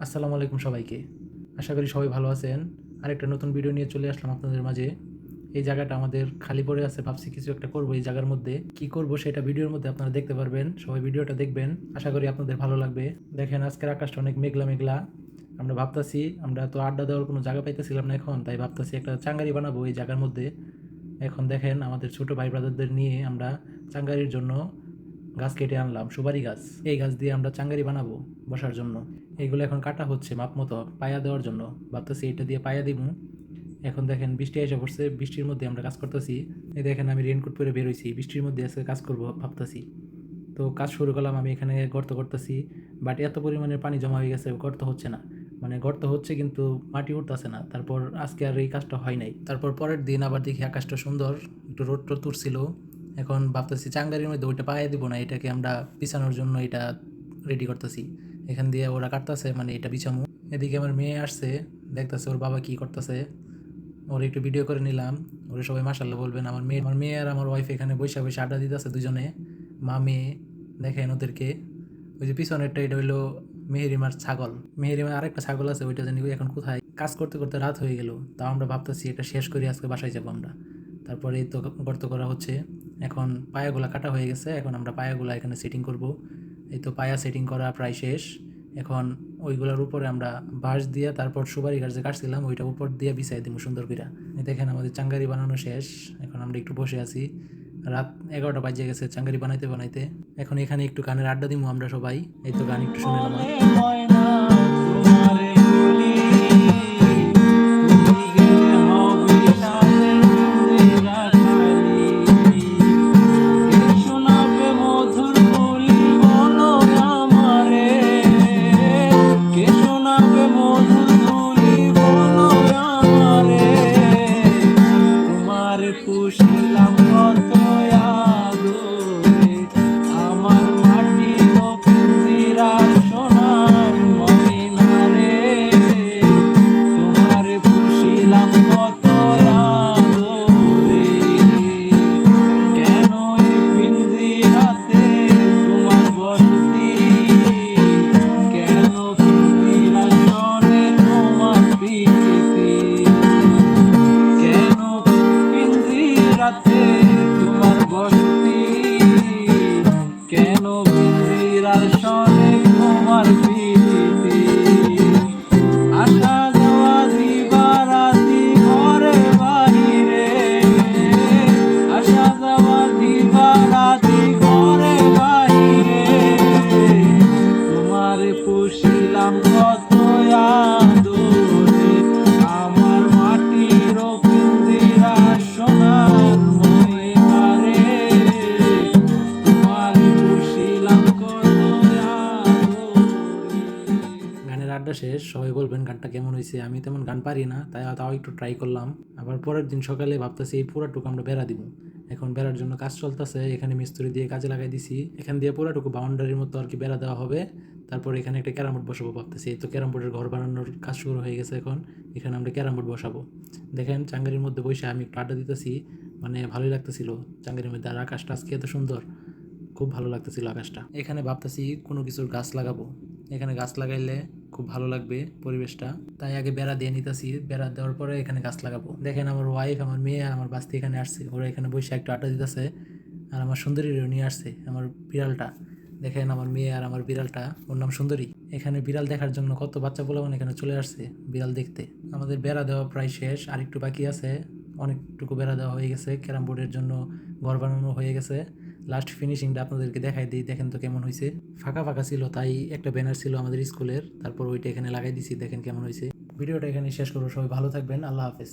আসসালামু আলাইকুম সবাইকে। আশা করি সবাই ভালো আছেন। আরেকটা নতুন ভিডিও নিয়ে চলে আসলাম আপনাদের মাঝে। এই জায়গাটা আমাদের খালি পড়ে আছে, ভাবছি কিছু একটা করব এই জায়গার মধ্যে। কি করব সেটা ভিডিওর মধ্যে আপনারা দেখতে পারবেন। সবাই ভিডিওটা দেখবেন, আশা করি আপনাদের ভালো লাগবে। দেখেন আজকের আকাশটা অনেক মেঘলা মেঘলা। আমরা ভাবতাছি, আমরা তো আড্ডা দেওয়ার কোনো জায়গা পাইতেছিলাম না এখন, তাই ভাবতাছি একটা চাঙ্গারি বানাবো এই জায়গার মধ্যে। এখন দেখেন আমাদের ছোট ভাই ব্রাদারদের নিয়ে আমরা চাঙ্গারির জন্য গাছ কেটে আনলাম, সুপারি গাছ। এই গাছ দিয়ে আমরা চাঙ্গারি বানাবো বসার জন্য। এইগুলো এখন কাটা হচ্ছে মাপ মতো পায়া দেওয়ার জন্য। ভাবতেছি এটা দিয়ে পায়া দিব। এখন দেখেন বৃষ্টি এসে পড়ছে, বৃষ্টির মধ্যে আমরা কাজ করতেছি। এই দেখেন আমি রেনকোট পরে বেরোইছি, বৃষ্টির মধ্যে আজকে কাজ করব ভাবতেছি। তো কাজ শুরু করলাম, আমি এখানে গর্ত করতেছি। বাট এত পরিমাণে পানি জমা হয়ে গেছে, গর্ত হচ্ছে না। মানে গর্ত হচ্ছে কিন্তু মাটি উঠতেছে না। তারপর আজকে আর এই কাজটা হয় নাই। তারপর পরের দিন আবার দেখি আকাশটা সুন্দর, একটু রোদ টোদ উঠছিল। এখন ভাবতেছি চাঙ্গারির মধ্যে ওইটা পায়ে দিব না, এটাকে আমরা বিছানোর জন্য এটা রেডি করতেছি। এখান দিয়ে ওরা কাটতেছে, মানে এটা বিছামু। এদিকে আমার মেয়ে আসছে, দেখতেছে ওর বাবা কি করতেছে। ওর একটু ভিডিও করে নিলাম। ওরা সবাই মাশাল্লাহ বলবেন। আমার মেয়ে আর আমার ওয়াইফ এখানে বসে বসে আড্ডা দিতেছে দুজনে, মা মেয়ে। দেখেন ওদেরকে। ওই যে পিছনেরটা এটা হইলো মেহেরিমার ছাগল। মেহেরিমার আরেকটা ছাগল আছে, ওইটা জানি এখন কোথায়। কাজ করতে করতে রাত হয়ে গেল, তাও আমরা ভাবতেছি এটা শেষ করে আজকে বাসায় যাবো আমরা। তারপরে এই তো গর্ত করা হচ্ছে। এখন পায়াগুলা কাটা হয়ে গেছে, এখন আমরা পায়াগুলা এখানে সেটিং করব। এই তো পায়া সেটিং করা প্রায় শেষ। এখন ওইগুলোর উপরে আমরা বাঁশ দিয়ে, তারপর সুপারি গাছ যে কাটছিলাম ওইটা উপর দিয়ে বিছাই দিব সুন্দর করে। দেখেন আমাদের চাঙ্গারি বানানো শেষ। এখন আমরা একটু বসে আছি, রাত 11টা বাজে গেছে চাঙ্গারি বানাইতে বানাইতে। এখন এখানে একটু গানের আড্ডা দিব আমরা সবাই। এই তো গান একটু শুনে নেওয়া। পুষিলাম কত আদরে আমার মাটির পিঞ্জিরার সোনার ময়নারে, তোমার পুষিলাম কত আদরে। কেন এই পিঞ্জিরাতে তোমার বসতি, কেন পিঞ্জিরা শোনে তোমার প্রীতি, কেন রাতে তোমার বসতি, কেন পিঞ্জিরার সনে তোমার প্রীতি। আসা যাওয়া দিবারাতি ঘরে বাহিরে, আসা যাওয়া দিবারাতি ঘরে বাহিরে, তোমার পুষিলাম কত আদরে আমার মাটির পিঞ্জিরা সোনার ময়নারে, তোমার পুষিলাম কত আদরে। গানের আড্ডা শেষ, সবাই বলবেন গানটা কেমন হয়েছে। আমি তেমন গান পারি না, তাও একটু ট্রাই করলাম। আবার পরের দিন সকালে ভাবতেছি এই পুরাটুকু আমরা বেড়া দিব। এখন বেড়ার জন্য কাজ চলতেছে, এখানে মিস্ত্রি দিয়ে কাজে লাগাই দিছি। এখান দিয়ে পুরাটুকু বাউন্ডারির মতো আর কি বেড়া দেওয়া হবে। তারপর এখানে একটা ক্যারাম বোর্ড বসাবো ভাবতেছি। এই তো ক্যারাম বোর্ডের ঘর বানানোর কাজ শুরু হয়ে গেছে এখন। এখানে আমরা ক্যারাম বোর্ড বসাবো। দেখেন চাঙ্গারির মধ্যে বসে আমি একটু আড্ডা দিতেছি, মানে ভালোই লাগতেছিল চাঙ্গারির মধ্যে। আর আকাশটা আজকে এত সুন্দর, খুব ভালো লাগতেছিল আকাশটা। এখানে ভাবতেছি কোনো কিছুর গাছ লাগাবো। এখানে গাছ লাগাইলে খুব ভালো লাগবে পরিবেশটা, তাই আগে বেড়া দিয়ে নিতেছি। বেড়া দেওয়ার পরে এখানে গাছ লাগাবো। দেখেন আমার ওয়াইফ, আমার মেয়ে আর আমার বাস্তি এখানে আসছে, ওরা এখানে বসে একটু আড্ডা দিতেছে। আর আমার সুন্দরীরও নিয়ে আসছে, আমার বিড়ালটা। দেখেন আমার মেয়ে আর আমার বিড়ালটা, ওর নাম সুন্দরী। এখানে বিড়াল দেখার জন্য কত বাচ্চা পোলাপান এখানে চলে আসছে বিড়াল দেখতে। আমাদের বেড়া দেওয়া প্রায় শেষ, আর একটু বাকি আছে। অনেকটুকু বেড়া দেওয়া হয়ে গেছে, ক্যারাম বোর্ডের জন্য ঘর বানানো হয়ে গেছে। লাস্ট ফিনিশিংটা আপনাদেরকে দেখাই দিই, দেখেন তো কেমন হয়েছে। ফাঁকা ফাঁকা ছিল, তাই একটা ব্যানার ছিল আমাদের স্কুলের, তারপর ওইটা এখানে লাগাই দিছি। দেখেন কেমন হয়েছে। ভিডিওটা এখানে শেষ করবো, সবাই ভালো থাকবেন, আল্লাহ হাফেজ।